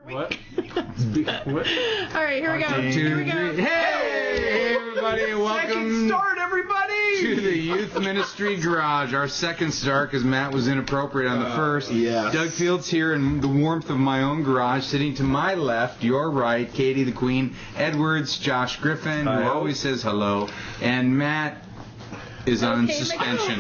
What? What? All right, here we go. 1, 2, 3. Hey, everybody, and welcome. Second start, everybody, to the Youth Ministry Garage. Our second start, because Matt was inappropriate on the first. Yes. Doug Fields here in the warmth of my own garage, sitting to my left, your right, Katie the Queen Edwards, Josh Griffin, who always says hello, and Matt is on suspension.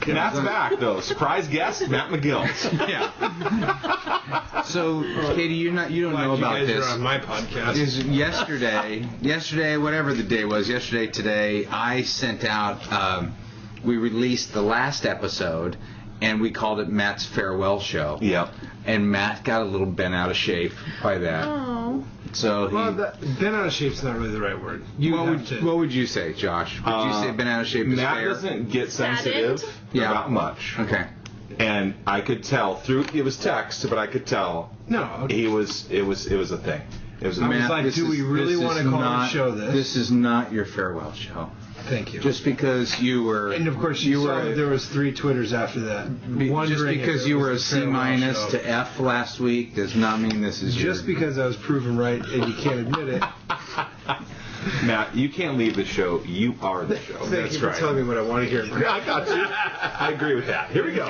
Matt's back, though. Surprise guest, Matt McGill. Yeah. So, Katie, you don't know about this. You guys are on my podcast. Is yesterday, whatever the day was, today, I sent out, we released the last episode, and we called it Matt's Farewell Show. Yep. And Matt got a little bent out of shape by that. Oh. So bent out of shape's not really the right word. What would you say, Josh? Would you say bent out of shape is Matt fair? doesn't get sensitive about much. Okay. And I could tell it was text, but I could tell. No. Okay. It was a thing. It was. I was like, do we really want to call the show this? This is not your farewell show. Thank you. Just because you were... And, of course, you saw that there was 3 Twitters after that. Just because you were a C- to F last week does not mean this is just because I was proven right and you can't admit it. Matt, you can't leave the show. You are the show. Thank you for telling me what I want to hear. I got you. I agree with that. Here we go.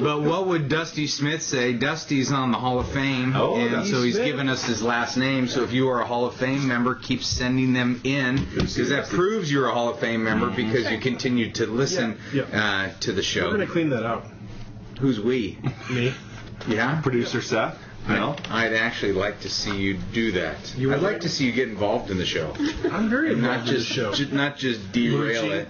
But what would Dusty Smith say? Dusty's on the Hall of Fame, and so he's given us his last name. So if you are a Hall of Fame member, keep sending them in, because that proves you're a Hall of Fame member because you continue to listen to the show. We're going to clean that out. Who's we? Me. Yeah? Producer Seth. No? I'd actually like to see you do that. I'd like to see you get involved in the show. I'm very involved in the show. Not just derail it.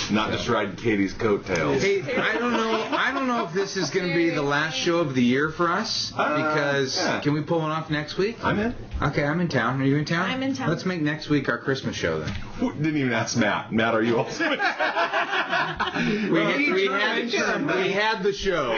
Not just ride Katie's coattails. Hey, I don't know if this is going to be the last show of the year for us, because can we pull one off next week? I'm in. Okay, I'm in town. Are you in town? I'm in town. Let's make next week our Christmas show then. Didn't even ask Matt. Matt, are you also? We had the show.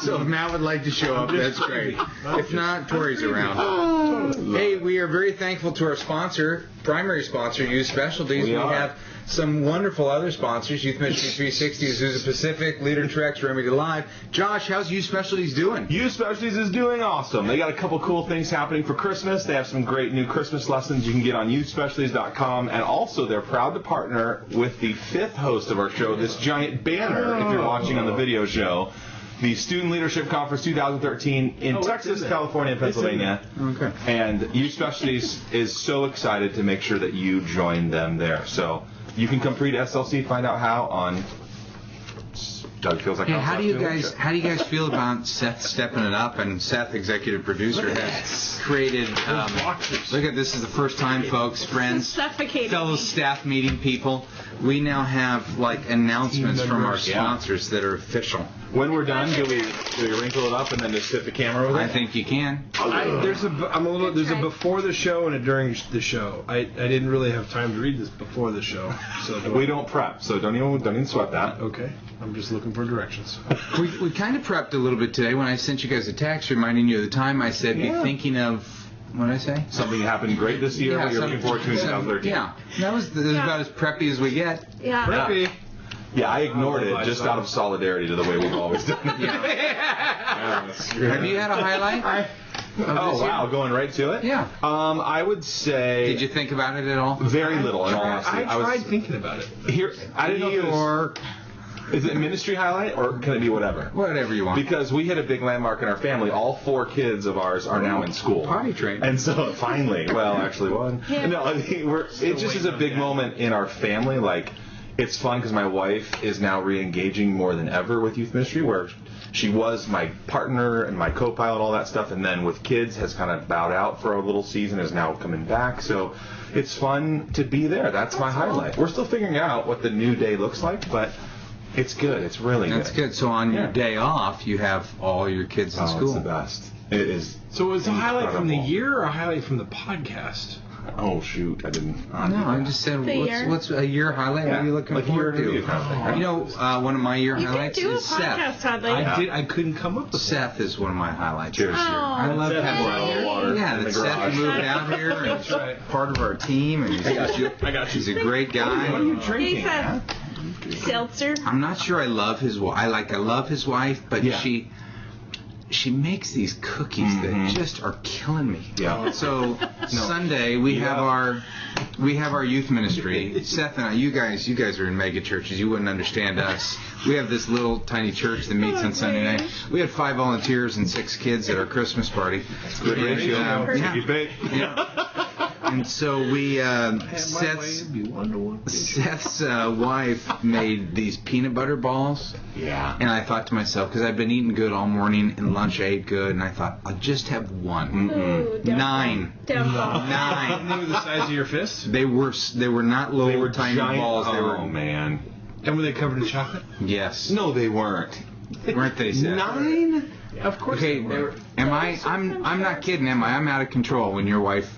So if Matt would like to show up, that's great. If not, Tori's around. Hey, we are very thankful to our sponsor, primary sponsor, Youth Specialties. We have some wonderful other sponsors, Youth Ministry 360, Azusa Pacific, Leader Treks, Remedy Live. Josh, how's Youth Specialties doing? Youth Specialties is doing awesome. They got a couple cool things happening for Christmas. They have some great new Christmas lessons you can get on youthspecialties.com. And also, they're proud to partner with the 5th host of our show, this giant banner, if you're watching on the video show, the Student Leadership Conference 2013 in Texas, California, and Pennsylvania. Okay. And Youth Specialties is so excited to make sure that you join them there. So you can come free to SLC, find out how on Doug Feels Like. Hey, how do you guys feel about Seth stepping it up? And Seth, executive producer, has created. Look at this is the first time, folks, friends, fellow staff meeting people. We now have announcements from our sponsors that are official. When we're done, do we wrinkle it up and then just hit the camera with it? I think you can. There's a before the show and a during the show. I didn't really have time to read this before the show, so we don't prep, so don't even sweat that. Okay, I'm just looking for directions. We kind of prepped a little bit today when I sent you guys a text reminding you of the time I said be thinking of. What did I say? Something happened great this year. What you're looking forward to in 2013. Yeah, that was about as preppy as we get. Yeah. Preppy. Yeah, I ignored it just out of solidarity to the way we've always done it. Have you had a highlight? Wow, going right to it? Yeah. I would say... Did you think about it at all? Very little, in all honesty. I tried thinking about it. I didn't know is it ministry highlight, or can it be whatever? Whatever you want. Because we hit a big landmark in our family. All 4 kids of ours are now in school. Potty trained. And so, finally, well, actually one. Yeah. No, I mean, it just is a big moment in our family. It's fun because my wife is now re-engaging more than ever with youth ministry, where she was my partner and my co-pilot, all that stuff, and then with kids has kind of bowed out for a little season, is now coming back. So it's fun to be there. That's my highlight. We're still figuring out what the new day looks like, but it's good. It's really good. That's good. So on your day off, you have all your kids in school. It's the best. It is. So was it a highlight from the year or a highlight from the podcast? Oh, shoot. I didn't. No, I just said, what's a year highlight? What are you looking forward to? You know, one of my year highlights is Seth. I couldn't come up with Seth is one of my highlights. Cheers. I love having that Seth moved out here and he's part of our team. And I got you. He's a great guy. What are you drinking? Seltzer. I'm not sure I love his wife. I love his wife, but she makes these cookies that just are killing me. Yeah. So Sunday we have our youth ministry. Seth and I, you guys are in mega churches. You wouldn't understand us. We have this little tiny church that meets on Sunday night. We had 5 volunteers and 6 kids at our Christmas party. That's good ratio. And so we Seth's wife made these peanut butter balls. Yeah. And I thought to myself, because I've been eating good all morning and lunch I ate good, and I thought I'll just have one. Ooh, 9. Downfall. 9. They were the size of your fist? They were not little They were tiny giant balls. They were. Oh man. And were they covered in chocolate? Yes. No, they weren't. Weren't they, Seth? 9? Of course. Okay. they were. Am I? I'm not kidding. Am I? I'm out of control. When your wife.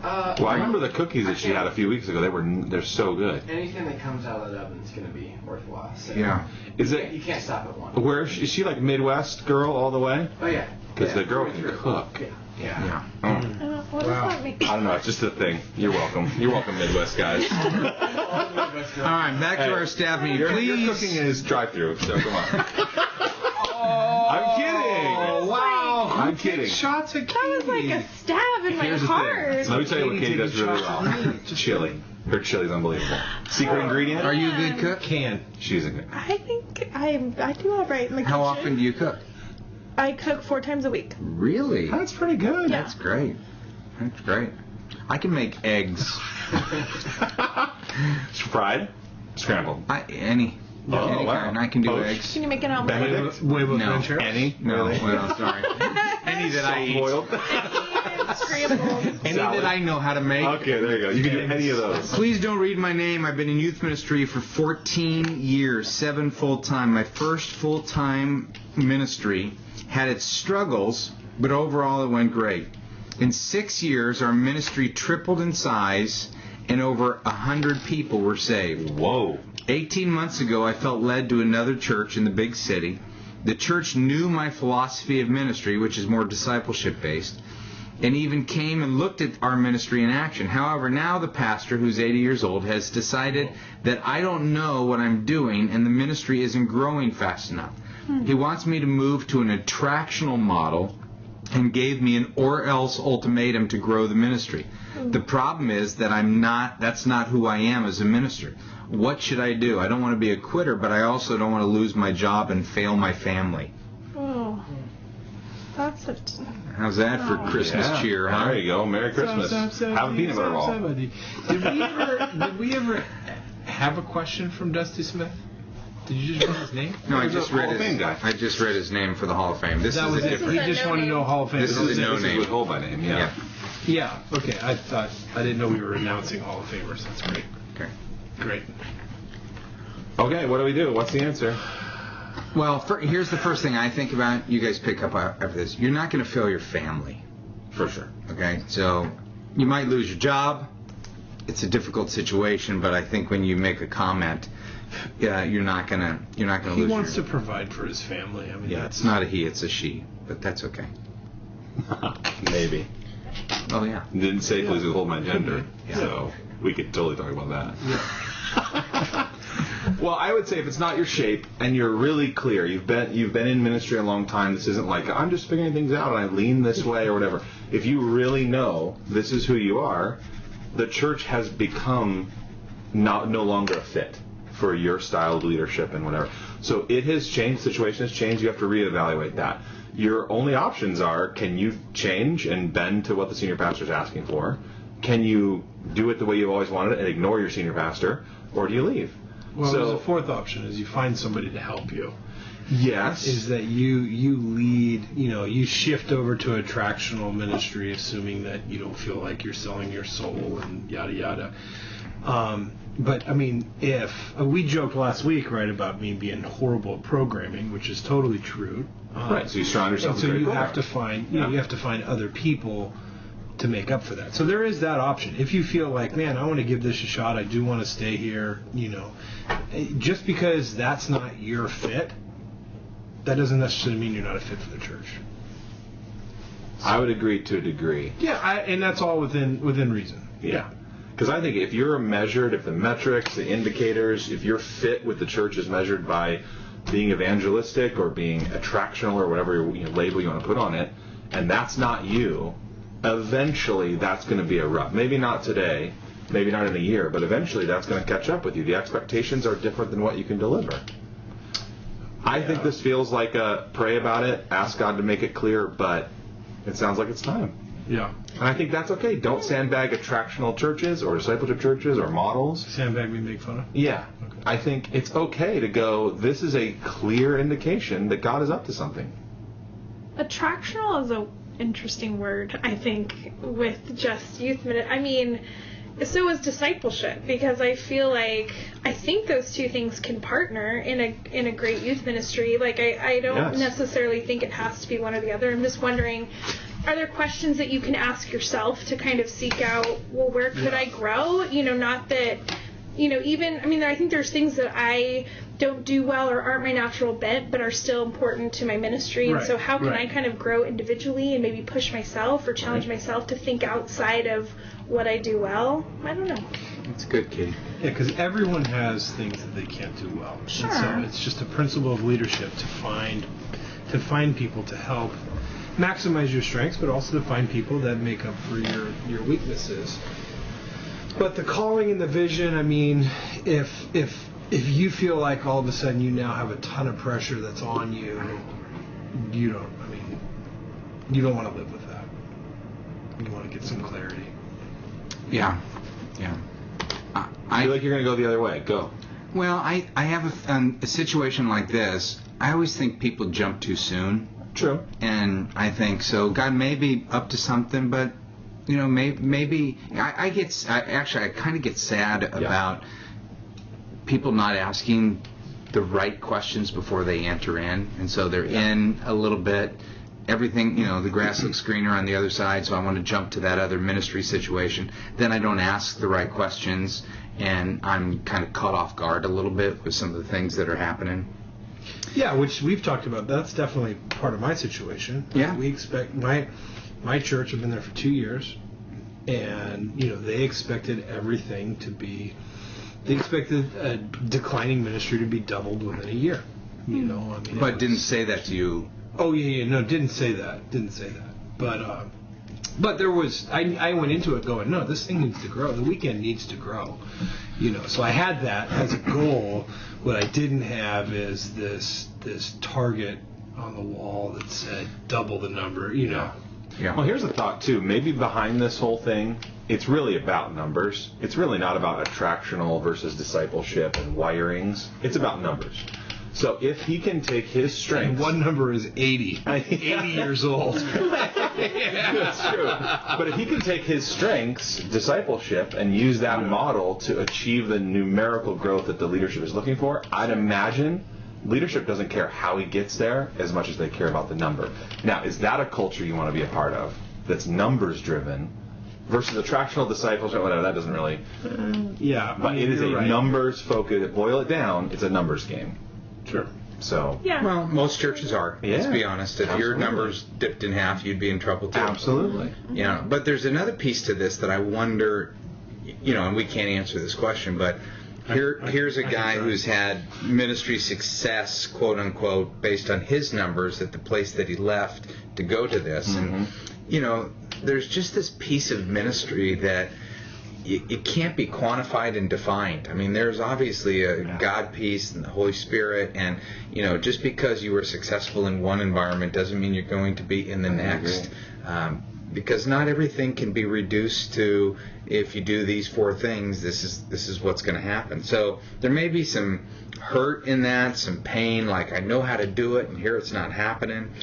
Well, I remember the cookies that she had a few weeks ago. They're so good. Anything that comes out of the oven is going to be worthwhile. So Yeah. Is you it? can't stop at one. Where is she like Midwest girl all the way? Oh yeah. Because Yeah, the girl through can and through. cook. Yeah. Yeah. Oh. What does that mean? I don't know. It's just a thing. You're welcome. You're welcome, Midwest guys. All right. Back to our staff meeting. Your Please. cooking is drive-through. So come on. I'm kidding. Wow. I'm kidding. Shots at That was like a stab in my Here's the heart. thing. Let me tell you what Katie does really well. Chili. Her chili's unbelievable. Secret ingredient? Are you a good cook? She's a good. I think I do all right in the kitchen. How often do you cook? I cook 4 times a week. Really? That's pretty good. Yeah. That's great. That's great. I can make eggs. Fried? Scrambled. Any Oh, wow. kind. I can do Poached? eggs. Can you make an omelet? Benedict? Huevos No. rancheros? Any? No, Really? well, sorry. Any that I eat. Boiled? Scrambled. Any Salad. that I know how to make. Okay, there you go. You can do any of those. Please don't read my name. I've been in youth ministry for 14 years, 7 full-time. My first full-time ministry had its struggles, but overall it went great. In 6 years, our ministry tripled in size, and over 100 people were saved. Whoa. 18 months ago, I felt led to another church in the big city. The church knew my philosophy of ministry, which is more discipleship-based, and even came and looked at our ministry in action. However, now the pastor, who's 80 years old, has decided that I don't know what I'm doing and the ministry isn't growing fast enough. He wants me to move to an attractional model and gave me an or else ultimatum to grow the ministry. The problem is that that's not who I am as a minister. What should I do? I don't want to be a quitter, but I also don't want to lose my job and fail my family. Oh. That's a... How's that for Christmas cheer, huh? There you go. Merry Christmas. Have a peanut butter ball. Did we ever have a question from Dusty Smith? Did you just read his name? No, I just read Hall of Fame guy. I just read his name for the Hall of Fame. This That is was a it. different. He just wanted to know Hall of Fame. This is a no This is name. withhold by name, yeah. Yeah. Okay. I didn't know we were announcing Hall of Famers. That's great. Okay. Great. Okay, what do we do? What's the answer? Well, here's the first thing I think about. You guys pick up after this. You're not going to fail your family, For sure. okay? So you might lose your job. It's a difficult situation, but I think when you make a comment, you're not gonna He lose. wants to provide for his family. I mean, Yeah, it's not a he, it's a she, but that's okay. Maybe. Oh yeah. Didn't say please withhold my gender, Yeah. so we could totally talk about that. Well, I would say if it's not your shape and you're really clear, you've been in ministry a long time. This isn't like I'm just figuring things out and I lean this way or whatever. If you really know this is who you are, the church has become no longer a fit for your style of leadership and whatever. So it has changed. The situation has changed. You have to reevaluate that. Your only options are: can you change and bend to what the senior pastor is asking for? Can you do it the way you've always wanted it and ignore your senior pastor, or do you leave? Well, So- there's a fourth option: is you find somebody to help you. Yes. Is that you lead? You shift over to a attractional ministry, assuming that you don't feel like you're selling your soul and yada yada. But I mean, if we joked last week, right, about me being horrible at programming, which is totally true. Right. So you surround yourself And with so great you have to programs. find you have to find other people to make up for that. So there is that option. If you feel like, man, I want to give this a shot, I do want to stay here, just because that's not your fit, that doesn't necessarily mean you're not a fit for the church. I would agree to a degree. Yeah, and that's all within reason. Yeah. Because I think if you're measured, if the metrics, the indicators, if your fit with the church is measured by being evangelistic or being attractional or whatever label you want to put on it, and that's not you, eventually that's going to be a rut. Maybe not today, maybe not in a year, but eventually that's going to catch up with you. The expectations are different than what you can deliver. I think this feels like a pray about it, ask God to make it clear, but it sounds like it's time. Yeah. And I think that's okay. Don't sandbag attractional churches or discipleship churches or models. Sandbag me, make fun of? Yeah. Okay. I think it's okay to go, this is a clear indication that God is up to something. Attractional is a interesting word, I think, with just youth ministry. I mean, so is discipleship, because I feel like I think those two things can partner in a great youth ministry. Like I don't necessarily think it has to be one or the other. I'm just wondering, are there questions that you can ask yourself to kind of seek out, well, where could I grow? Not that, even, I mean, I think there's things that I don't do well or aren't my natural bent, but are still important to my ministry. And so how can I kind of grow individually and maybe push myself or challenge myself to think outside of what I do well? I don't know. That's good, Katie. Yeah, because everyone has things that they can't do well. Sure. And so it's just a principle of leadership to find people to help maximize your strengths, but also to find people that make up for your weaknesses. But the calling and the vision, I mean, if you feel like all of a sudden you now have a ton of pressure that's on you, you don't want to live with that. You want to get some clarity. Yeah. I feel like you're going to go the other way. Go. Well, I have a situation like this. I always think people jump too soon. True. And I think so. God may be up to something, but maybe I kind of get sad about people not asking the right questions before they enter in, and so they're in a little bit. Everything, the grass looks greener on the other side, so I want to jump to that other ministry situation. Then I don't ask the right questions, and I'm kind of caught off guard a little bit with some of the things that are happening. Yeah, which we've talked about. That's definitely part of my situation. Yeah. We expect my church, I've been there for 2 years, and they expected everything to be. They expected a declining ministry to be doubled within a year. But didn't say that to you. Oh yeah, no, didn't say that. But there was. I went into it going, no, this thing needs to grow. The weekend needs to grow. So I had that as a goal. What I didn't have is this target on the wall that said double the number. Yeah. Well, here's a thought too. Maybe behind this whole thing, it's really about numbers. It's really not about attractional versus discipleship and wirings. It's about numbers. So if he can take his strengths... And one number is 80. 80 years old. That's true. But if he can take his strengths, discipleship, and use that model to achieve the numerical growth that the leadership is looking for, I'd imagine leadership doesn't care how he gets there as much as they care about the number. Now, is that a culture you want to be a part of that's numbers-driven versus attractional discipleship, whatever? That doesn't really... But it is a numbers-focused... Boil it down, it's a numbers game. Sure. So. Yeah. Well, most churches are. Let's be honest. If your numbers dipped in half, you'd be in trouble too. Absolutely. But there's another piece to this that I wonder. And we can't answer this question, but here's a guy who's had ministry success, quote unquote, based on his numbers at the place that he left to go to this, and there's just this piece of ministry that. It can't be quantified and defined. I mean, there's obviously a God piece and the Holy Spirit, and just because you were successful in one environment doesn't mean you're going to be in the next. Because not everything can be reduced to if you do these 4 things, this is what's going to happen. So there may be some hurt in that, some pain, like I know how to do it, and here it's not happening.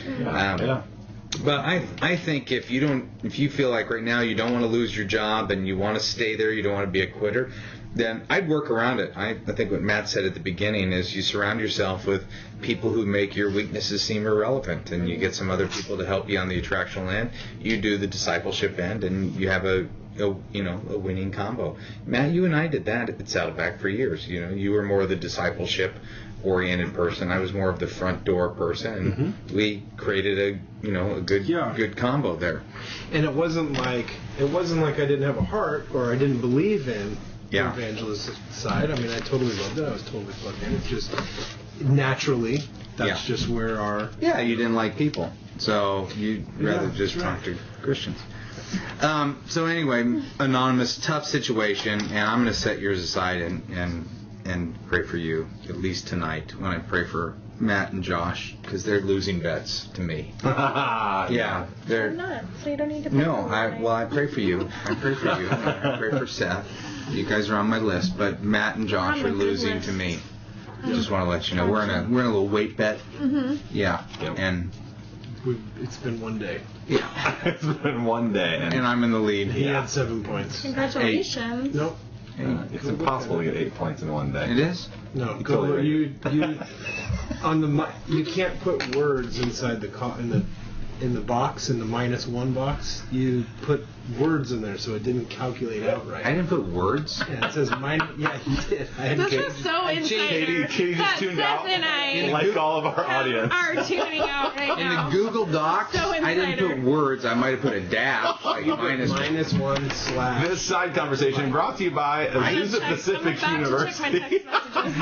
But I think if you feel like right now you don't want to lose your job and you want to stay there, you don't want to be a quitter, then I'd work around it. I think what Matt said at the beginning is you surround yourself with people who make your weaknesses seem irrelevant, and you get some other people to help you on the attractional end. You do the discipleship end, and you have a winning combo. Matt, you and I did that at Saddleback for years. You were more of the discipleship oriented person. I was more of the front door person, and we created a good combo there. And it wasn't like I didn't have a heart or I didn't believe in the evangelistic side. I mean, I totally loved it. I was totally plugged in. It's just naturally, that's Yeah. just where our... Yeah, you didn't like people, so you'd rather just talk to Christians. So anyway, anonymous, tough situation, and I'm going to set yours aside and pray for you, at least tonight, when I pray for Matt and Josh, because they're losing bets to me. Yeah, they're... I'm not, so you don't need to pray No, for me. I pray for you. I pray for you. I pray for Seth. You guys are on my list, but Matt and Josh On my are losing list. to me. Just want to let you know we're in a little weight bet. Mm-hmm. Yeah, Yep. and It's been one day. It's been one day, and I'm in the lead. He had 7 points. Congratulations. Nope. it's impossible to get 8 points in one day. It is. No, You go, totally you on the you can't put words inside in the box, in the -1 box. You put words in there, so it didn't calculate out right. I didn't put words. Yeah, it says minus. Yeah, he did. I had This to- is so insider. Katie just that tuned Seth out. and I Like all of our audience. are tuning out right In now. the Google Docs, So I didn't insider. put words. I might have put a dash, like -1 slash. This side conversation brought to you by Azusa Pacific I'm about University. to check my text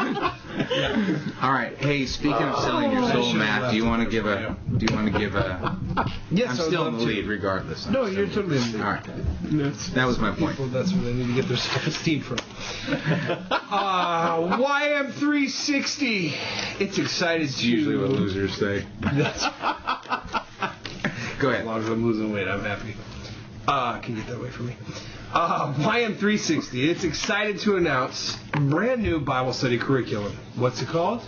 messages. All right. Hey, speaking of selling your I soul, should've Matt, left do you it want to there give for a? Do you want to give a? Yes, I'm I would still in love the to. lead, regardless. No, you're totally in the All right. That's That was my point. People, that's where they need to get their self-esteem from. YM360. It's excited It's usually what to... losers say. That's, Go as ahead. long as I'm losing weight, I'm happy. Can you get that away from me? YM360. It's excited to announce brand new Bible study curriculum. What's it called?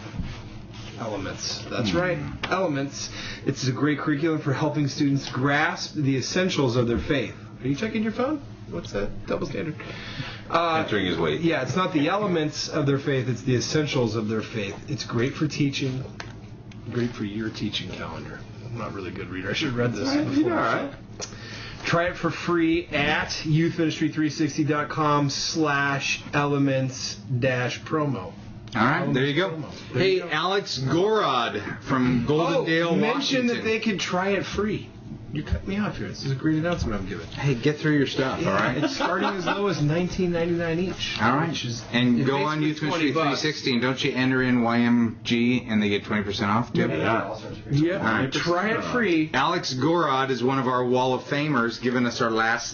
Elements. That's right. Elements. It's a great curriculum for helping students grasp the essentials of their faith. Are you checking your phone? What's that? Double standard. Entering his weight. Yeah, it's not the elements of their faith, it's the essentials of their faith. It's great for teaching, great for your teaching calendar. I'm not a really good reader. I should have read this before. You know, all right. Try it for free at youthministry360.com/elements-promo. All right, there you go. There Hey, you go. Alex Gorod from Goldendale, mention Washington. that they could try it free. You cut me off here. This is a great announcement I'm giving. Hey, get through your stuff, all right? It's starting as low as $19.99 each. All right. Which is, And it's go on basically Youth Ministry 20 bucks. 360, and don't you enter in YMG and they get 20% off, too? Yeah. Yeah, All right. try it free. Alex Gorod is one of our Wall of Famers, giving us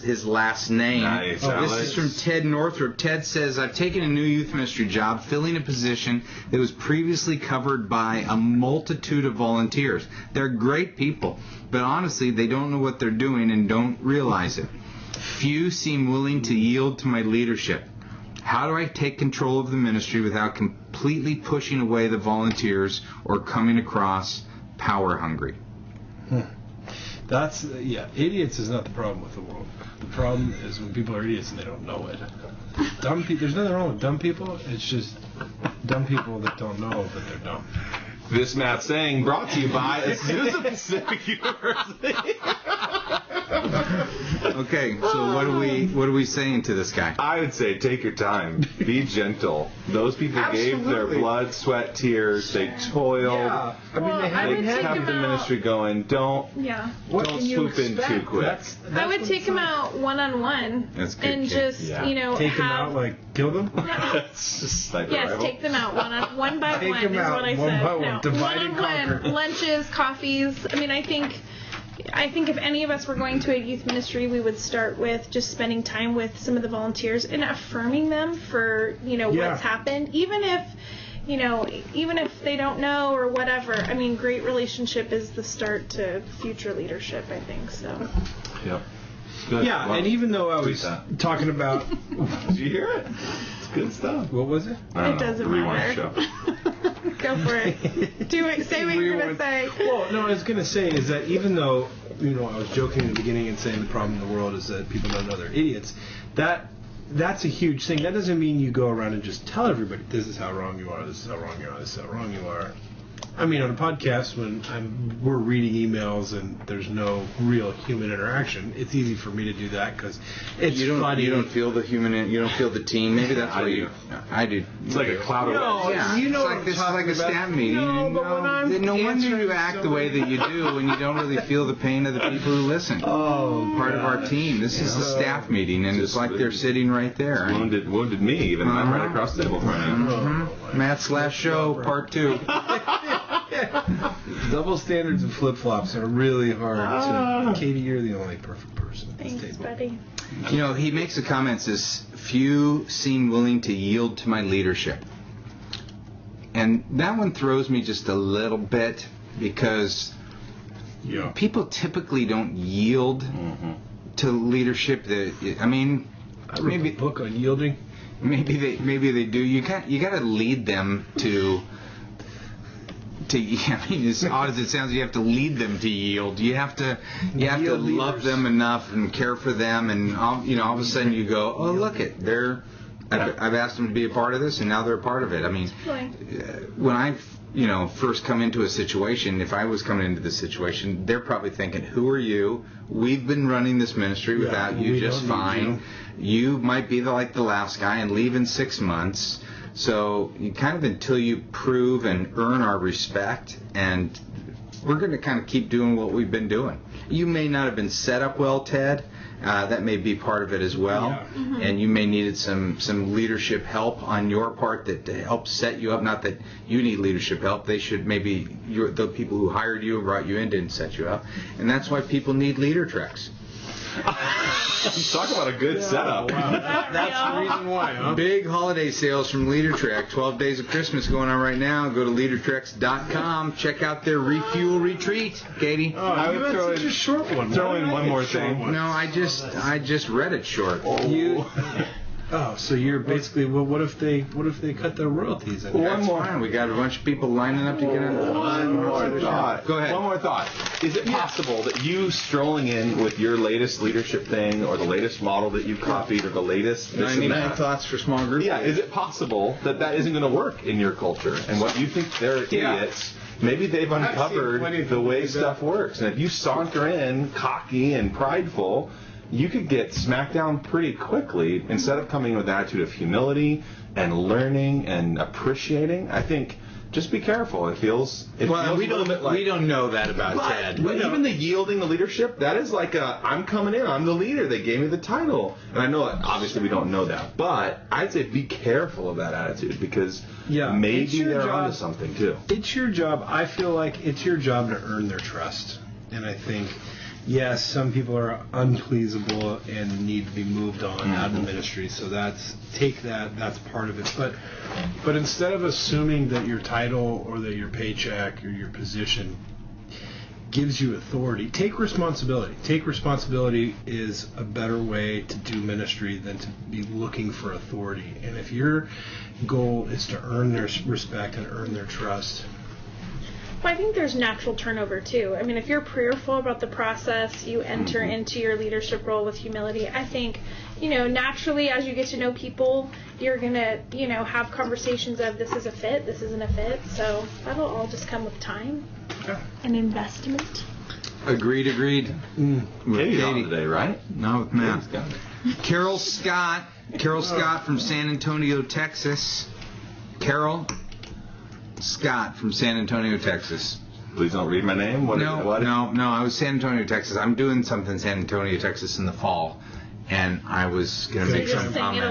his last name. Nice, This Alex. is from Ted Northrup. Ted says, I've taken a new youth ministry job, filling a position that was previously covered by a multitude of volunteers. They're great people, but honestly, they don't know what they're doing and don't realize it. Few seem willing to yield to my leadership. How do I take control of the ministry without completely pushing away the volunteers or coming across power hungry? That's idiots is not the problem with the world. The problem is when people are idiots and they don't know it. Dumb people. There's nothing wrong with dumb people. It's just dumb people that don't know that they're dumb. This Matt saying brought to you by Azusa Pacific University. Okay, so what are we saying to this guy? I would say take your time. Be gentle. Those people gave their Absolutely. blood, sweat, tears. They toiled. Yeah, I mean Well, they I had would They take kept him the out. ministry going. Don't Yeah. What don't can you swoop in expect? too quick. That's I would what take it's him like. out one-on-one That's good, and kid. just, Yeah. Take them have... out, like kill them. That's just sniper Yes, rifle. take them out one by Take one them is out what I one said. by one. No, Divide and one-on-one, conquer. lunches, coffees. I mean, I think if any of us were going to a youth ministry, we would start with just spending time with some of the volunteers and affirming them for, Yeah. what's happened. Even if they don't know or whatever. I mean, great relationship is the start to future leadership, I think, so. Yep. Good. Yeah, Well, and even though I tweet was that. talking about Did you hear it? It's good stuff. what was it? I don't It know. doesn't Rewind matter. show. Go for it. Do it. Say what you're going to say. Well, no, I was going to say is that even though, I was joking in the beginning and saying the problem in the world is that people don't know they're idiots, that's a huge thing. That doesn't mean you go around and just tell everybody, this is how wrong you are, this is how wrong you are, this is how wrong you are. I mean, on a podcast, when we're reading emails and there's no real human interaction, it's easy for me to do that because it's funny. You don't feel the human. You don't feel the team. Maybe that's why you. I do. It's like a cloud of Yeah, you know, this is like a staff meeting. No, but when I'm no wonder you answering act the way that you do when you don't really feel the pain of the people who listen. Oh, Part of our team. This is a staff meeting, and it's like they're sitting right there. Wounded me, even I'm right across the table from you. Matt's last show, part 2. Double standards and flip-flops are really hard. Katie, you're the only perfect person at this Thanks, table. buddy. You know, he makes a comment, says, few seem willing to yield to my leadership. And that one throws me just a little bit because people typically don't yield to leadership. I mean, I wrote a book on yielding. Maybe they do. You got to lead them to. I mean, as odd as it sounds, you have to lead them to yield. You have to love them enough and care for them, and all of a sudden you go, oh look it, I've asked them to be a part of this, and now they're a part of it. I mean, when I first come into a situation, if I was coming into this situation, they're probably thinking, who are you? We've been running this ministry without you just fine. You might be like the last guy and leave in 6 months. So you kind of until you prove and earn our respect, and we're going to kind of keep doing what we've been doing. You may not have been set up well, Ted. That may be part of it as well. Yeah. Mm-hmm. And you may needed some leadership help on your part to help set you up. Not that you need leadership help. They should maybe the people who hired you and brought you in didn't set you up. And that's why people need leader treks. Talk about a good setup. Wow. That's the reason why, huh? Big holiday sales from Leader Trek. 12 Days of Christmas going on right now. Go to leadertreks.com. Check out their refuel retreat. Katie? Oh, I would throw in a short one. Throw in one more thing. No, I just read it short. So you're basically, well, what if they cut their royalties? One more. Fine. We got a bunch of people lining up to get in. One more thought. Go ahead. One more thought. Is it possible that you strolling in with your latest leadership thing, or the latest model that you copied, or the latest this and 99 that, thoughts for small groups? Yeah, is it possible that isn't going to work in your culture? And what you think they're idiots, maybe they've uncovered the way stuff works. And if you saunter in cocky and prideful, you could get smacked down pretty quickly instead of coming with an attitude of humility and learning and appreciating. I think just be careful. It feels we don't know that about Ted. But even the yielding, the leadership, that is like I'm coming in, I'm the leader. They gave me the title. And I know that obviously we don't know that, but I'd say be careful of that attitude because maybe they're onto something too. It's your job. I feel like it's your job to earn their trust. And I think yes, some people are unpleasable and need to be moved on out of the ministry. So that's part of it. But instead of assuming that your title or that your paycheck or your position gives you authority, take responsibility. Take responsibility is a better way to do ministry than to be looking for authority. And if your goal is to earn their respect and earn their trust, well, I think there's natural turnover too. I mean, if you're prayerful about the process, you enter into your leadership role with humility. I think, naturally as you get to know people, you're going to, have conversations of this is a fit, this isn't a fit. So that'll all just come with time and investment. Agreed. Katie's on today, right? No, with Matt. Carol Scott from San Antonio, Texas. Carol Scott from San Antonio, Texas. Please don't read my name. No, I was San Antonio, Texas. I'm doing something in San Antonio, Texas in the fall, and I was going to make some comment.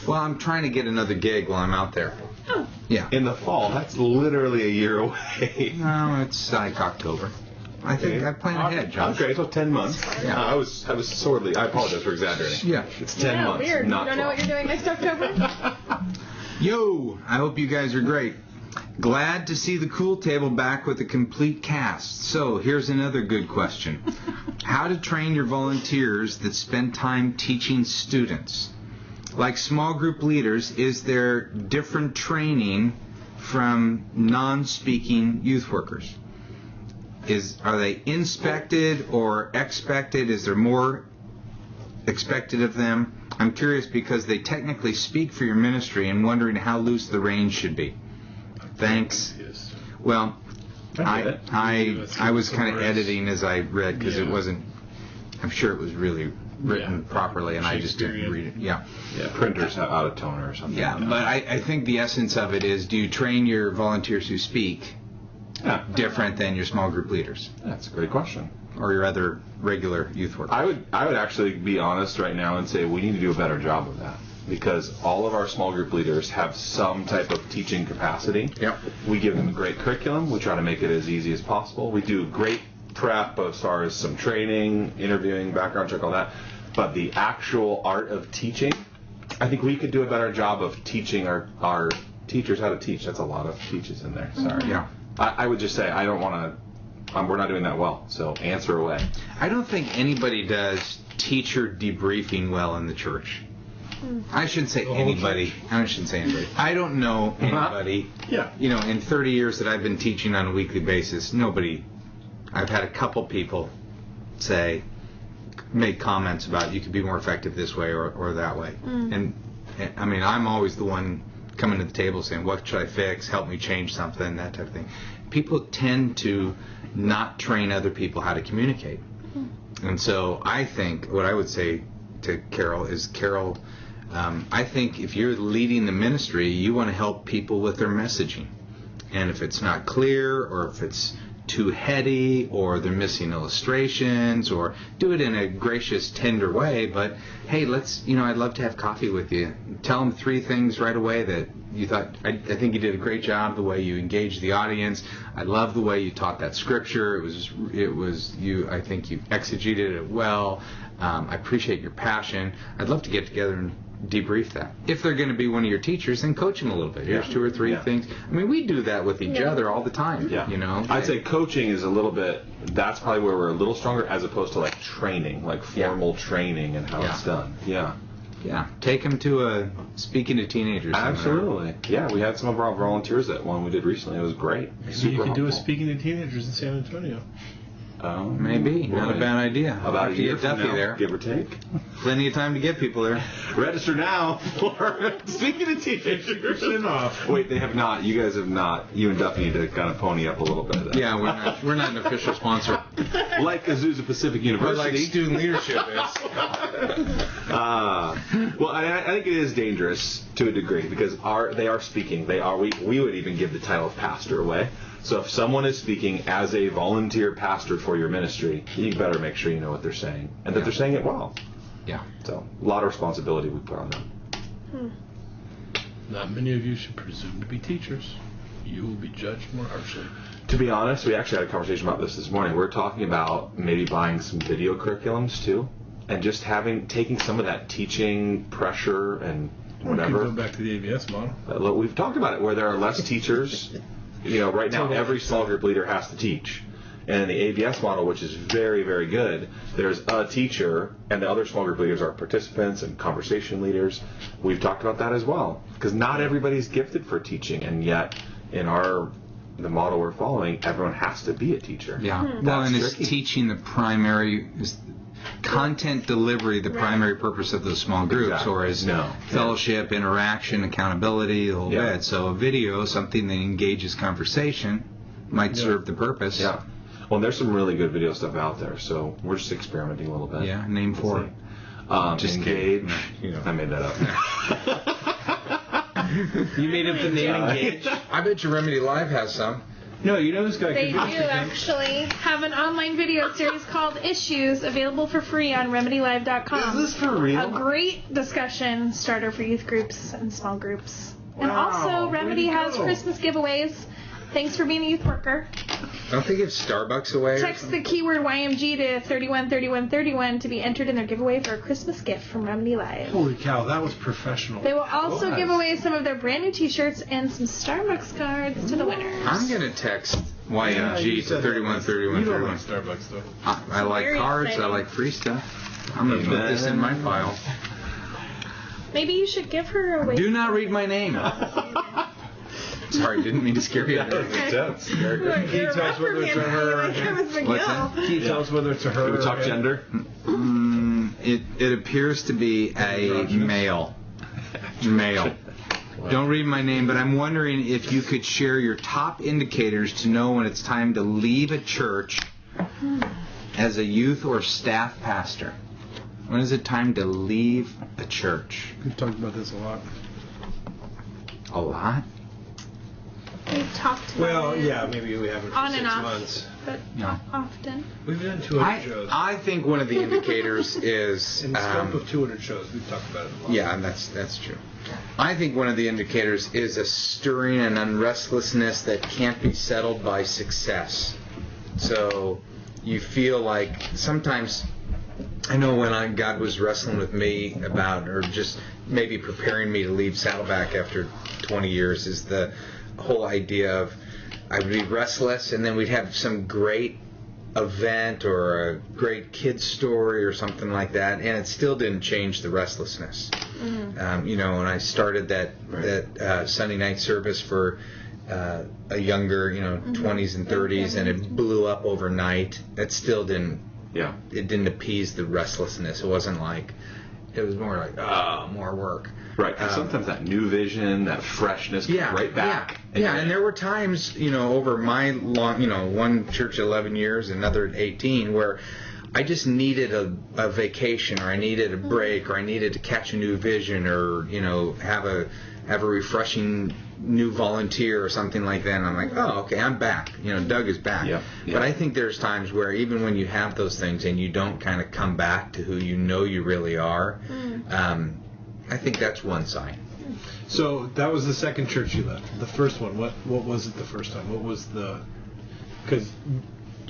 I'm trying to get another gig while I'm out there. Oh. Yeah. In the fall? That's literally a year away. No, it's like October. I think I plan ahead, Josh. Okay, so 10 months. Yeah. I was sorely. I apologize for exaggerating. Yeah. It's 10 months. Weird. Not you don't know what you're doing next October? Yo, I hope you guys are great. Glad to see the Cool Table back with a complete cast. So, here's another good question. How to train your volunteers that spend time teaching students? Like small group leaders, is there different training from non-speaking youth workers? Are they inspected or expected? Is there more expected of them? I'm curious because they technically speak for your ministry and wondering how loose the reins should be. Thanks. Well, I was kind of editing as I read because it wasn't. I'm sure it was really written properly, and I just didn't read it. Yeah. Printers out of toner or something. Yeah, but I think the essence of it is: do you train your volunteers who speak different than your small group leaders? That's a great question. Or your other regular youth workers? I would actually be honest right now and say we need to do a better job of that, because all of our small group leaders have some type of teaching capacity. Yep. We give them a great curriculum. We try to make it as easy as possible. We do great prep as far as some training, interviewing, background check, all that. But the actual art of teaching, I think we could do a better job of teaching our teachers how to teach. That's a lot of teaches in there. Sorry. Yeah. I would just say I don't want to. We're not doing that well. So answer away. I don't think anybody does teacher debriefing well in the church. I shouldn't say anybody. I shouldn't say anybody. I don't know anybody. Yeah. You know, in 30 years that I've been teaching on a weekly basis, nobody. I've had a couple people make comments about you could be more effective this way or that way. And I mean, I'm always the one coming to the table saying, what should I fix? Help me change something, that type of thing. People tend to not train other people how to communicate. And so I think what I would say to Carol is, I think if you're leading the ministry, you want to help people with their messaging. And if it's not clear, or if it's too heady, or they're missing illustrations, or do it in a gracious, tender way, but hey, I'd love to have coffee with you. Tell them 3 things right away that you thought, I think you did a great job the way you engaged the audience. I love the way you taught that scripture. I think you exegeted it well. I appreciate your passion. I'd love to get together and debrief that. If they're going to be one of your teachers, then coach them a little bit. Here's 2 or 3 things. I mean, we do that with each other all the time. Yeah. You know, I'd say coaching is a little bit. That's probably where we're a little stronger, as opposed to like training, like formal training and how it's done. Yeah. Yeah. Take them to speaking to teenagers. Absolutely. Yeah, we had some of our volunteers at one we did recently. It was great. Maybe you could do a speaking to teenagers in San Antonio. Maybe. Not a bad idea. About a year from from now, there. give or take. Plenty of time to get people there. Register now for speaking to teenagers. Wait, they have not. You guys have not. You and Duffy need to kind of pony up a little bit. Yeah, we're not an official sponsor. Like Azusa Pacific We're University. like student leadership is. Well, I think it is dangerous to a degree, because they are speaking. We would even give the title of pastor away. So if someone is speaking as a volunteer pastor for your ministry, you better make sure you know what they're saying, and that they're saying it well. Yeah. So a lot of responsibility we put on them. Not many of you should presume to be teachers. You will be judged more harshly. To be honest, we actually had a conversation about this morning. We're talking about maybe buying some video curriculums too, and just taking some of that teaching pressure and whatever. Go back to the ABS model. We've talked about it, where there are less teachers. Right now every small group leader has to teach. And in the ABS model, which is very, very good, there's a teacher, and the other small group leaders are participants and conversation leaders. We've talked about that as well, because not everybody's gifted for teaching, and yet in the model we're following, everyone has to be a teacher. Yeah. Well, and it's teaching the primary content delivery, the primary purpose of those small groups, Exactly. or is fellowship, interaction, accountability, the whole bit. So a video, something that engages conversation, might serve the purpose. Yeah. Well, there's some really good video stuff out there, so we're just experimenting a little bit. Yeah. Name for it. Just Engage. I made that up. You made up the name Engage? I bet you Remedy Live has some. No, this guy They could do actually have an online video series called Issues, available for free on RemedyLive.com. Is this for real? A great discussion starter for youth groups and small groups. And also, Remedy has Christmas giveaways. Thanks for being a youth worker. Don't they give Starbucks away? Text the keyword YMG to 313131 to be entered in their giveaway for a Christmas gift from Remedy Live. Holy cow, that was professional. They will also give away some of their brand new t-shirts and some Starbucks cards to the winners. I'm going to text YMG to 313131. You don't like Starbucks, though. I like Very cards. exciting. I like free stuff. I'm going to put this in my file. Maybe you should give her away. Do not read my name. Sorry, didn't mean to scare you. Can Can you tell us whether it's a her or a him? What's that? Can you tell us whether it's a her Can we or talk a him? gender? It appears to be a male. Male. Don't read my name, but I'm wondering if you could share your top indicators to know when it's time to leave a church as a youth or staff pastor. When is it time to leave a church? We've talked about this a lot. A lot? We've talked about it. Maybe we haven't for On 6 and off, months. but No. not often. We've done 200 shows. I think one of the indicators is... In the scope of 200 shows, we've talked about it a lot. Yeah, and that's true. I think one of the indicators is a stirring and unrestlessness that can't be settled by success. So you feel like sometimes, I know when God was wrestling with me about, or just maybe preparing me to leave Saddleback after 20 years, is the whole idea of I would be restless, and then we'd have some great event or a great kid's story or something like that, and it still didn't change the restlessness. When I started that Sunday night service for a younger, 20s and 30s, and it blew up overnight, that still didn't. Yeah. It didn't appease the restlessness. It wasn't like. It was more like, more work. Right. And sometimes that new vision, that freshness comes right back. Yeah, and there were times, over my long, one church 11 years, another at 18, where I just needed a vacation, or I needed a break, or I needed to catch a new vision, or, have a refreshing new volunteer or something like that. And I'm like, oh, okay, I'm back. Doug is back. Yep. But I think there's times where even when you have those things and you don't kind of come back to who you know you really are, I think that's one sign. So that was the second church you left. The first one, what was it the first time? What was the... Because,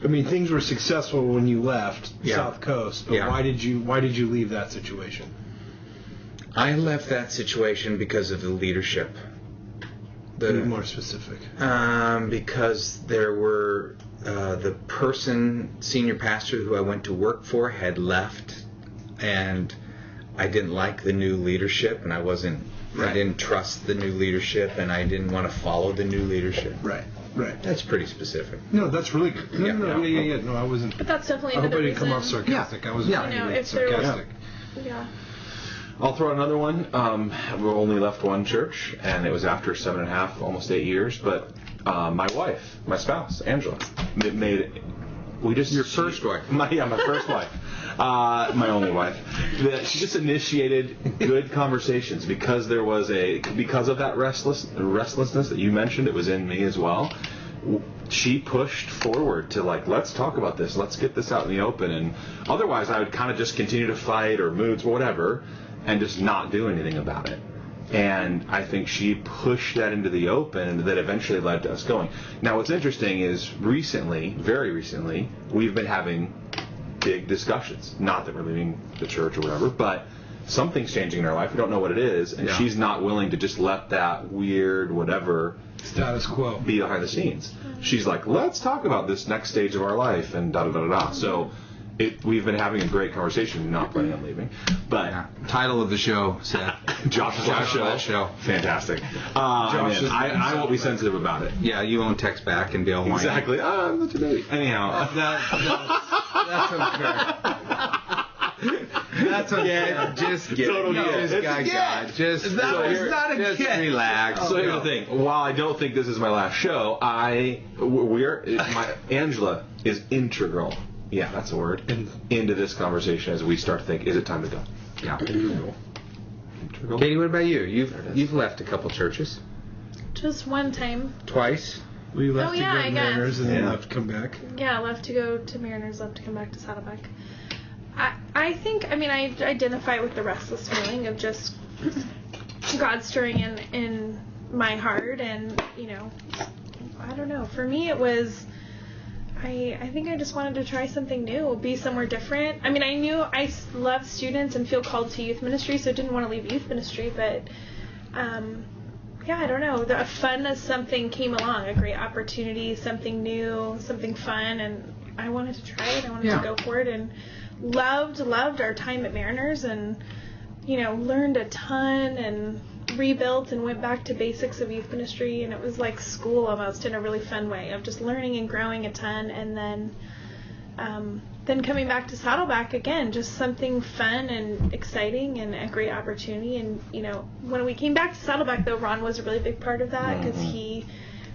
things were successful when you left South Coast, but why did you leave that situation? I left that situation because of the leadership. Be more specific. Because there were the senior pastor who I went to work for had left, and I didn't like the new leadership, and I didn't trust the new leadership, and I didn't want to follow the new leadership. Right. That's pretty specific. No, that's really good. No, I wasn't. But that's definitely I hope another I didn't come off reason. sarcastic. I wasn't trying to be if there was- sarcastic. Yeah. I'll throw out another one. We only left one church, and it was after 7.5, almost 8 years. But my wife, my spouse, Angela, Your first wife. My first wife. My only wife. She just initiated good conversations because of that restlessness that you mentioned. It was in me as well. She pushed forward to let's talk about this. Let's get this out in the open. And otherwise, I would kind of just continue to fight or moods, whatever, and just not do anything about it. And I think she pushed that into the open, and that eventually led to us going. Now, what's interesting is very recently, we've been having big discussions. Not that we're leaving the church or whatever, but something's changing in our life. We don't know what it is, and she's not willing to just let that weird whatever status quo be behind the scenes. She's like, let's talk about this next stage of our life, and da-da-da-da-da. So we've been having a great conversation, not planning on leaving. But Title of the show, Seth. Josh's last show. Fantastic. I won't be sensitive about it. Yeah, you won't text back and be all whiny. Exactly. That's your baby. Anyhow. That's unfair. That's okay. Just get Total it. get. Just relax. So here's the thing. While I don't think this is my last show, Angela is integral. Yeah, that's a word. Into this conversation as we start to think, is it time to go? Yeah. Integral. Katie, what about you? You've left a couple churches. Just one time. Twice. We left to go I to guess. Mariners and then left to come back. Yeah, left to go to Mariners, left to come back to Saddleback. I think, I identify with the restless feeling of just God stirring in my heart, and, I don't know. For me, it was, I think I just wanted to try something new, be somewhere different. I knew I love students and feel called to youth ministry, so I didn't want to leave youth ministry, but, I don't know. The fun as something came along, a great opportunity, something new, something fun, and I wanted to try it. I wanted to go for it, and loved our time at Mariners, and learned a ton, and rebuilt and went back to basics of youth ministry, and it was like school almost in a really fun way of just learning and growing a ton. And then then coming back to Saddleback again, just something fun and exciting and a great opportunity. And, you know, when we came back to Saddleback, though, Ron was a really big part of that because he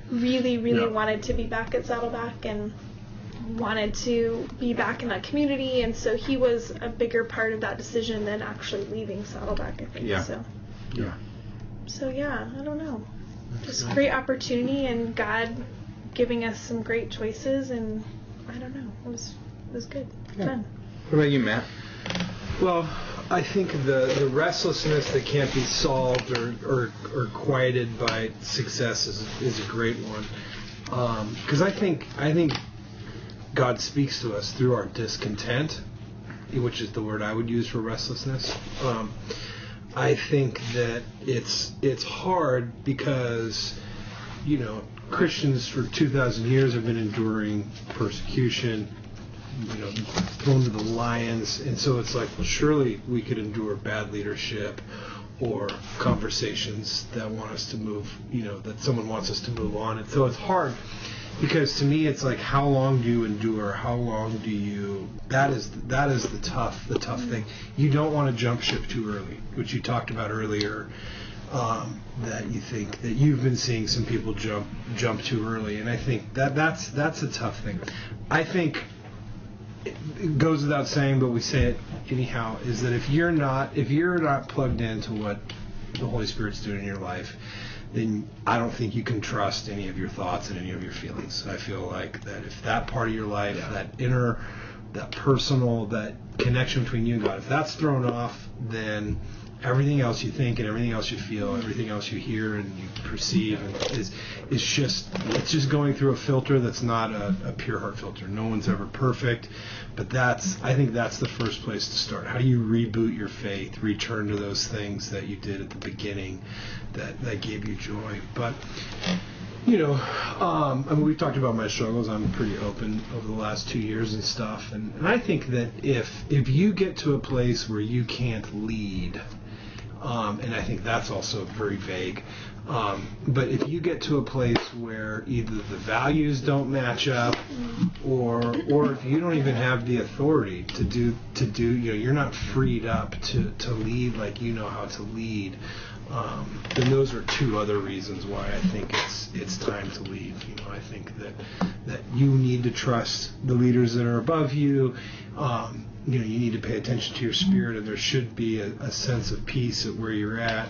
really, really wanted to be back at Saddleback and wanted to be back in that community. And so he was a bigger part of that decision than actually leaving Saddleback, I think. Yeah. So, yeah, I don't know. Just great opportunity and God giving us some great choices, and I don't know, it was good, fun. What about you, Matt? Well, I think the restlessness that can't be solved or quieted by success is a great one, because I think God speaks to us through our discontent, which is the word I would use for restlessness. I think that it's hard because, you know, Christians for 2,000 years have been enduring persecution, you know, thrown to the lions, and so it's like, well, surely we could endure bad leadership or conversations that want us to move, you know, that someone wants us to move on. And so it's hard because to me it's like, how long do you endure? How long do you? That is the tough thing. You don't want to jump ship too early, which you talked about earlier. That you think that you've been seeing some people jump too early, and I think that's a tough thing. I think it goes without saying, but we say it anyhow, is that if you're not plugged into what the Holy Spirit's doing in your life, then I don't think you can trust any of your thoughts and any of your feelings. I feel like that if that part of your life, that inner, that personal, that connection between you and God, if that's thrown off, then everything else you think and everything else you feel, everything else you hear and you perceive is just going through a filter that's not a pure heart filter. No one's ever perfect, but I think that's the first place to start. How do you reboot your faith, return to those things that you did at the beginning that gave you joy? But you know, I mean, we've talked about my struggles. I'm pretty open over the last 2 years and stuff, and I think that if you get to a place where you can't lead, and I think that's also very vague, but if you get to a place where either the values don't match up, or if you don't even have the authority to do, you know, you're not freed up to lead like you know how to lead, then those are two other reasons why I think it's time to leave. You know, I think that you need to trust the leaders that are above you. You know, you need to pay attention to your spirit, and there should be a sense of peace at where you're at.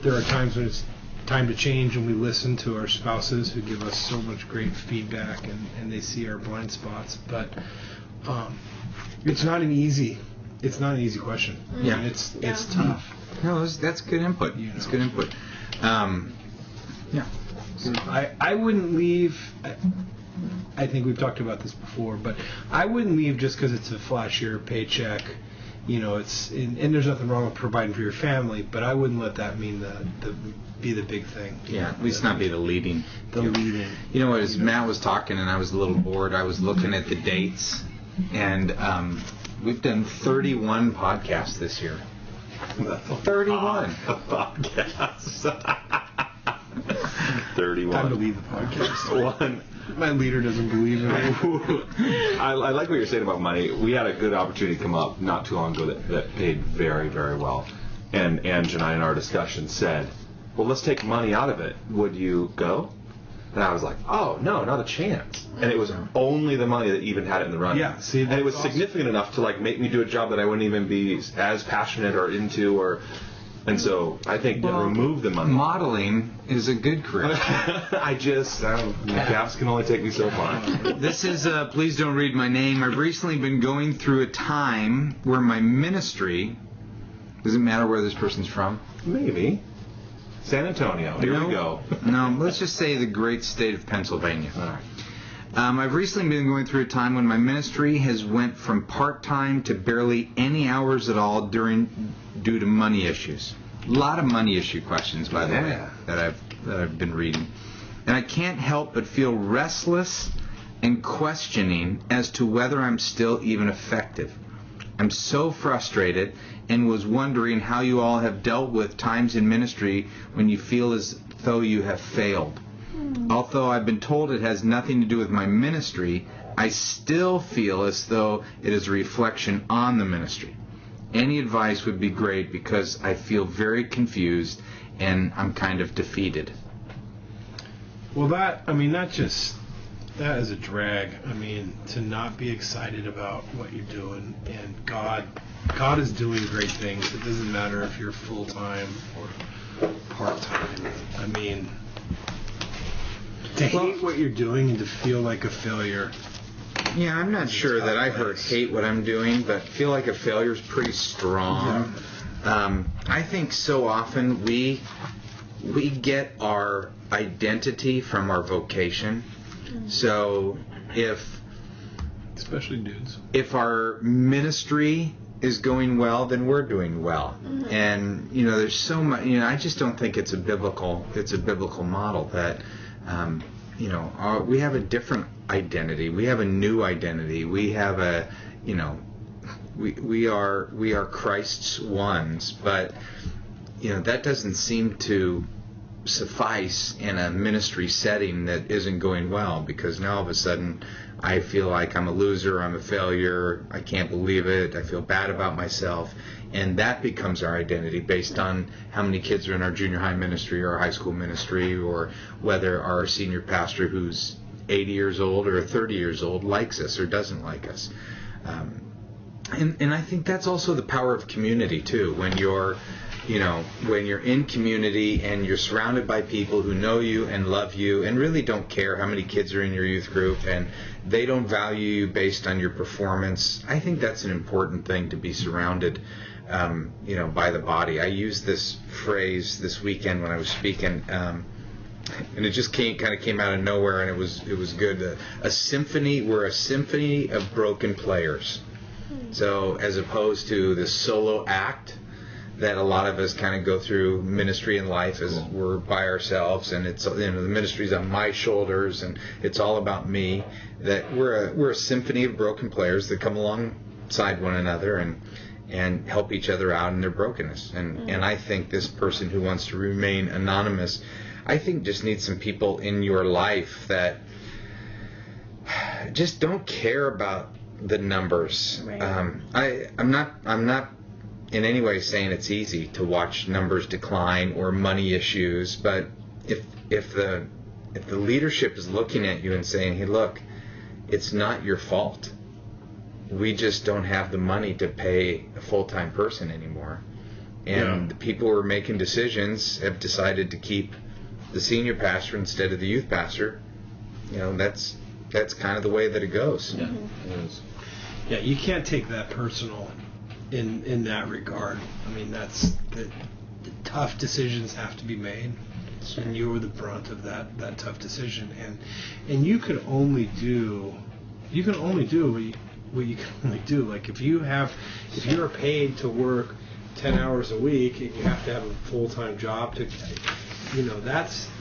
There are times when it's time to change, and we listen to our spouses who give us so much great feedback, and they see our blind spots. But it's not an easy question. Yeah, I mean, it's tough. No, that's good input. You know. It's good input. Yeah. I wouldn't leave. I think we've talked about this before, but I wouldn't leave just because it's a flashier paycheck. You know, and there's nothing wrong with providing for your family, but I wouldn't let that mean be the big thing. Yeah, at least not be the leading. Leading. You know what? As Matt was talking, and I was a little bored, I was looking at the dates, and we've done 31 podcasts this year. 31 podcasts. 31. Time to leave the podcast. One. My leader doesn't believe in it. I like what you're saying about money. We had a good opportunity come up not too long ago that paid very, very well. And Ange and I in our discussion said, well, let's take money out of it. Would you go? And I was like, oh, no, not a chance. And it was only the money that even had it in the running. Yeah, see, and it was awesome. significant enough to like make me do a job that I wouldn't even be as passionate or into and so I think remove the money. Modeling is a good career. Gaps can only take me so far. This is, please don't read my name. I've recently been going through a time where my ministry, does it matter where this person's from? Maybe. San Antonio. Here we go. No, let's just say the great state of Pennsylvania. All right. I've recently been going through a time when my ministry has went from part-time to barely any hours at all due to money issues. A lot of money issue questions, by the way, that I've been reading. And I can't help but feel restless and questioning as to whether I'm still even effective. I'm so frustrated and was wondering how you all have dealt with times in ministry when you feel as though you have failed. Although I've been told it has nothing to do with my ministry, I still feel as though it is a reflection on the ministry. Any advice would be great because I feel very confused and I'm kind of defeated. Well, that is a drag. I mean, to not be excited about what you're doing, and God is doing great things. It doesn't matter if you're full-time or part-time. I mean, to hate what you're doing and to feel like a failure. Yeah, I'm not sure that I hate what I'm doing, but feel like a failure is pretty strong. Yeah. I think so often we get our identity from our vocation. So especially dudes, if our ministry is going well, then we're doing well. Mm-hmm. And there's so much. I just don't think it's a biblical model that we have a different identity. We have a new identity. We have a we are Christ's ones, but that doesn't seem to suffice in a ministry setting that isn't going well, because now all of a sudden I feel like I'm a loser, I'm a failure, I can't believe it, I feel bad about myself, and that becomes our identity based on how many kids are in our junior high ministry or our high school ministry, or whether our senior pastor who's 80 years old or 30 years old likes us or doesn't like us. And I think that's also the power of community too. When you're in community and you're surrounded by people who know you and love you and really don't care how many kids are in your youth group, and they don't value you based on your performance, I think that's an important thing, to be surrounded by the body. I used this phrase this weekend when I was speaking, and it just came out of nowhere, and it was good. We're a symphony of broken players. So as opposed to the solo act that a lot of us kind of go through ministry in life, as we're by ourselves, and it's the ministry's on my shoulders and it's all about me, that we're a symphony of broken players that come alongside one another and help each other out in their brokenness. And I think this person who wants to remain anonymous, I think just needs some people in your life that just don't care about the numbers. Right. I'm not in any way saying it's easy to watch numbers decline or money issues, but if the leadership is looking at you and saying, hey, look, it's not your fault. We just don't have the money to pay a full-time person anymore. And the people who are making decisions have decided to keep the senior pastor instead of the youth pastor. That's kind of the way that it goes. Yeah. Mm-hmm. It is. Yeah, you can't take that personal in that regard. I mean, that's the tough decisions have to be made, and you were the brunt of that tough decision, and you can only do what you can only do. Like if you're paid to work 10 hours a week and you have to have a full-time job to,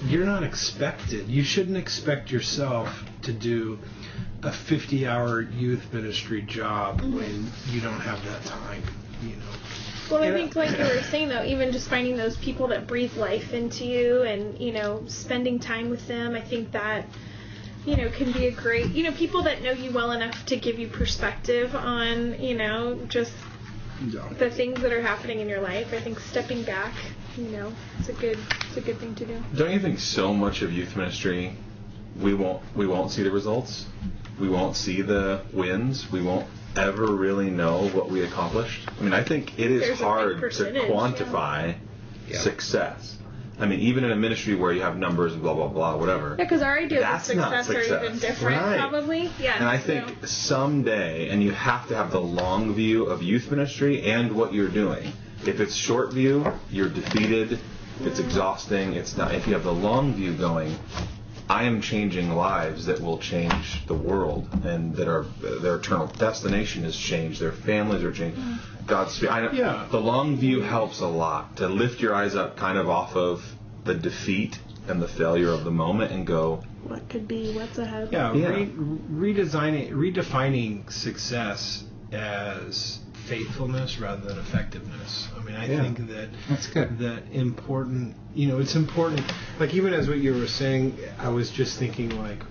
you're not expected. You shouldn't expect yourself to do a 50-hour youth ministry job when you don't have that time, Well, I think, like you were saying, though, even just finding those people that breathe life into you and, spending time with them, I think that, can be a great, people that know you well enough to give you perspective on, just the things that are happening in your life. I think stepping back, it's a good thing to do. Don't you think so much of youth ministry, we won't see the results? We won't see the wins. We won't ever really know what we accomplished. I mean, I think it is hard to quantify success. I mean, even in a ministry where you have numbers and blah, blah, blah, whatever. Yeah, because our ideas of success are even different, probably. Yeah. And I think someday, and you have to have the long view of youth ministry and what you're doing. If it's short view, you're defeated. It's exhausting. It's not. If you have the long view going, I am changing lives that will change the world, and that are their eternal destination is changed. Their families are changed. The long view helps a lot to lift your eyes up, kind of off of the defeat and the failure of the moment, and go, what could be? What's ahead? Yeah. Redefining success as faithfulness rather than effectiveness. I mean, I think that That's good. that important, it's important. Like, even as what you were saying, I was just thinking, like,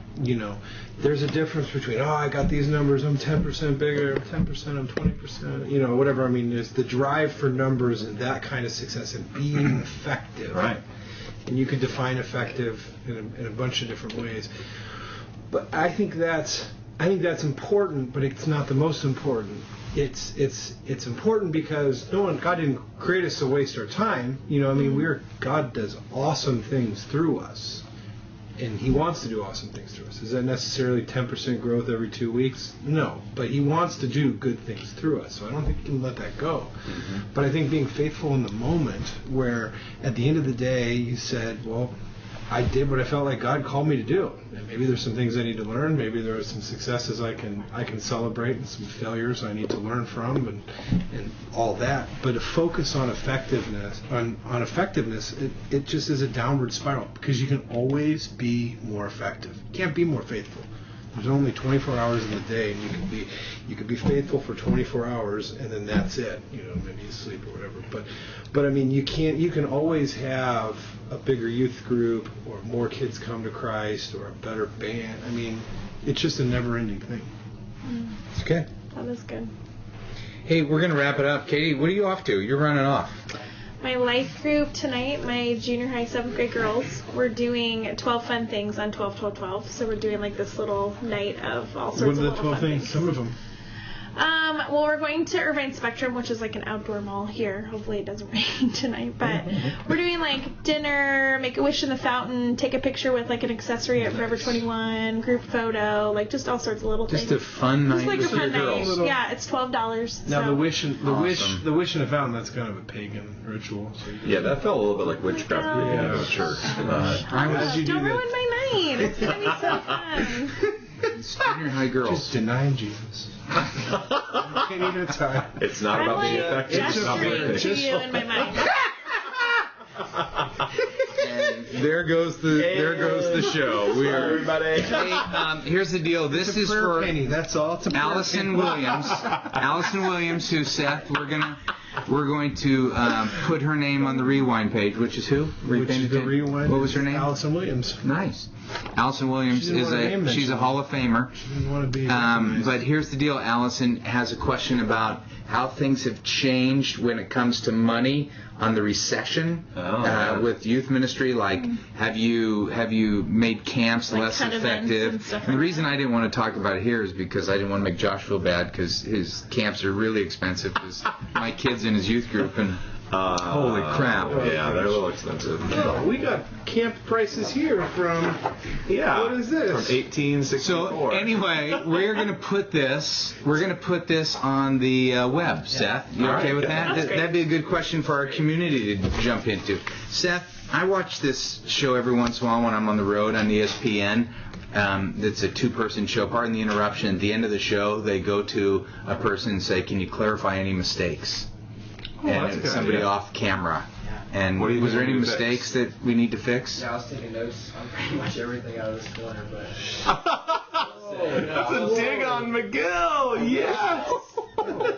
there's a difference between, I got these numbers, I'm 10% bigger, I'm 10%, I'm 20%, whatever. I mean, there's the drive for numbers and that kind of success and being effective. Right. And you could define effective in a bunch of different ways. But I think that's important, but it's not the most important. It's important because God didn't create us to waste our time. God does awesome things through us, and He wants to do awesome things through us. Is that necessarily 10% growth every 2 weeks? No, but He wants to do good things through us. So I don't think you can let that go. Mm-hmm. But I think being faithful in the moment, where at the end of the day you said, well, I did what I felt like God called me to do. And maybe there's some things I need to learn. Maybe there are some successes I can celebrate and some failures I need to learn from and all that. But a focus on effectiveness, it just is a downward spiral because you can always be more effective. You can't be more faithful. There's only 24 hours in the day, and you could be faithful for 24 hours, and then that's it. Maybe you sleep or whatever. But I mean, you can always have a bigger youth group, or more kids come to Christ, or a better band. I mean, it's just a never-ending thing. It's good. That is good. Hey, we're going to wrap it up. Katie, what are you off to? You're running off. My life group tonight, my junior high 7th grade girls, we're doing 12 fun things on 12-12-12. So we're doing like this little night of all sorts of What are the little 12 fun things? Some of them. Well, we're going to Irvine Spectrum, which is like an outdoor mall here. Hopefully it doesn't rain tonight. But we're doing like dinner, make a wish in the fountain, take a picture with like an accessory at Forever 21, group photo, like just all sorts of little things. Just a fun night. Just like a with fun your night. girls. Yeah, it's $12. Now so. the wish in Awesome. the wish in the fountain, that's kind of a pagan ritual. So Yeah, that felt a little bit like witchcraft. Oh, Yeah, to church. I was you do Don't that? ruin my night. It's gonna be so fun. junior high girls. just denying Jesus. Can't even time. It's not I'm about being like effective. It's about being gesturing to efficient. you in my mind. And there goes the show. We are. Everybody. Hey, here's the deal. This is prayer for penny. That's all. It's a prayer Allison penny. Williams. Allison Williams, who Seth, we're going to put her name on the rewind page, which is who? Which is the rewind. What was her name? Allison Williams. Nice. Allison Williams She didn't is want her name she's a mentioned. Hall of Famer. She didn't want to be. recognized. But here's the deal. Allison has a question about how things have changed when it comes to money on the recession with youth ministry. Like, have you made camps Like less cut events effective? and stuff The like reason that. I didn't want to talk about it here is because I didn't want to make Josh feel bad because his camps are really expensive. Because my kid's in his youth group and holy crap. Yeah, they're a little expensive. Oh, we got camp prices here from. Yeah. What is this? From 1864. So anyway, we're gonna put this on the web. Seth, you okay with that? That's great. That'd be a good question for our community to jump into. Seth, I watch this show every once in a while when I'm on the road on ESPN. It's a 2-person show. Pardon the interruption. At the end of the show, they go to a person and say, "Can you clarify any mistakes?" that's a And good it's somebody idea. off camera. And What do you was there think any we need to mistakes that we need to fix? Yeah, I was taking notes on pretty much everything out of this corner, but That's a dig on McGill. Yes.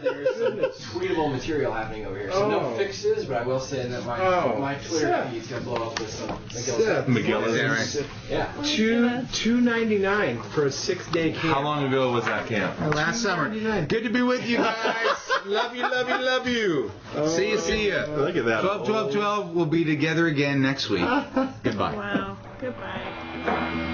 there's some tweetable material happening over here. So no fixes, but I will say that my Twitter Seth. feed's gonna blow up with some Seth. McGill Is that is. right? Yeah. $2.99 for a 6-day camp. How long ago was that camp? Last summer. $2.99. Good to be with you guys. Love you, love you, love you. See ya. Look at that. 12-12-12. We'll be together again next week. Goodbye. Wow. Goodbye.